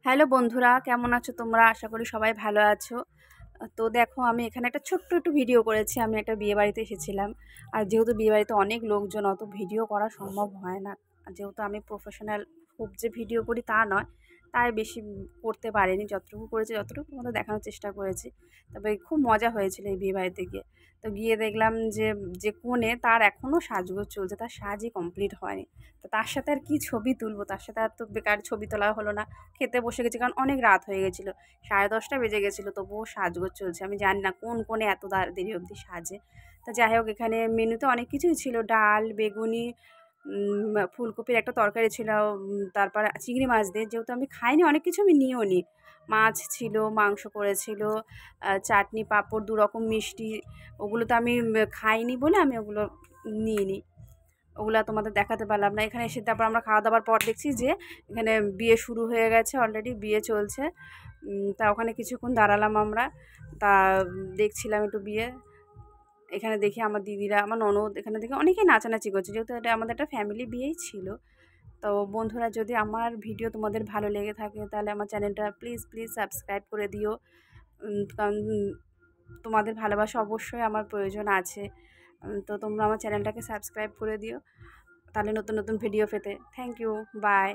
Hello বন্ধুরা, কেমন আছো তোমরা? আশা করি সবাই ভালো আছো। তো দেখো, আমি এখানে একটা ছোট্ট একটু ভিডিও করেছি। আমি একটা বিয়েবাড়িতে এসেছিলাম। আর যেহেতু বিয়েবাড়িতে অনেক লোকজন, অত ভিডিও করা সম্ভব হয় না। আর যেহেতু আমি প্রফেশনাল খুব যে ভিডিও করি তা নয়, তাই বেশি করতে পারিনি। যতটুকু করেছি যতটুকু তোমাদের দেখানোর চেষ্টা করেছি। তবে খুব মজা হয়েছিল এই বিয়েবাড়িতে গিয়ে। তো গিয়ে দেখলাম যে যে কনে তার এখনও সাজগোজ চলছে, তার সাজই কমপ্লিট হয়নি। তো তার সাথে আর কি ছবি তুলবো, তার সাথে আর তো বেকার ছবি তোলা হলো না। খেতে বসে গেছি, কারণ অনেক রাত হয়ে গেছিলো, 10:30 বেজে গেছিলো, তবুও সাজগোজ চলছে। আমি জানি না কোন কোণে এত দেরি অবধি সাজে। তা যাই হোক, এখানে মেনুতে অনেক কিছুই ছিল। ডাল, বেগুনি, ফুলকপির একটা তরকারি ছিল, তারপর চিংড়ি মাছ দিয়ে, যেহেতু আমি খাইনি অনেক কিছু আমি নিয়েও নি। মাছ ছিল, মাংস করেছিল, চাটনি, পাঁপড়, 2 রকম মিষ্টি। ওগুলো তো আমি খাইনি বলে আমি ওগুলো নিইনি। ওগুলা তোমাদের দেখাতে পারলাম না। এখানে এসে তারপর আমরা খাওয়া দাওয়ার পর দেখছি যে এখানে বিয়ে শুরু হয়ে গেছে, অলরেডি বিয়ে চলছে। তা ওখানে কিছুক্ষণ দাঁড়ালাম আমরা। তা দেখছিলাম একটু বিয়ে। এখানে দেখি আমার দিদিরা, আমার ননদ, এখানে দেখি অনেকেই নাচানাচি করছে, যেহেতু এটা আমাদের একটা ফ্যামিলি বিয়েই ছিল। তো বন্ধুরা, যদি আমার ভিডিও তোমাদের ভালো লেগে থাকে তাহলে আমার চ্যানেলটা প্লিজ প্লিজ সাবস্ক্রাইব করে দিও। কারণ তোমাদের ভালোবাসা অবশ্যই আমার প্রয়োজন আছে। তো তোমরা আমার চ্যানেলটাকে সাবস্ক্রাইব করে দিও, তাহলে নতুন নতুন ভিডিও পেতে। Thank you, by.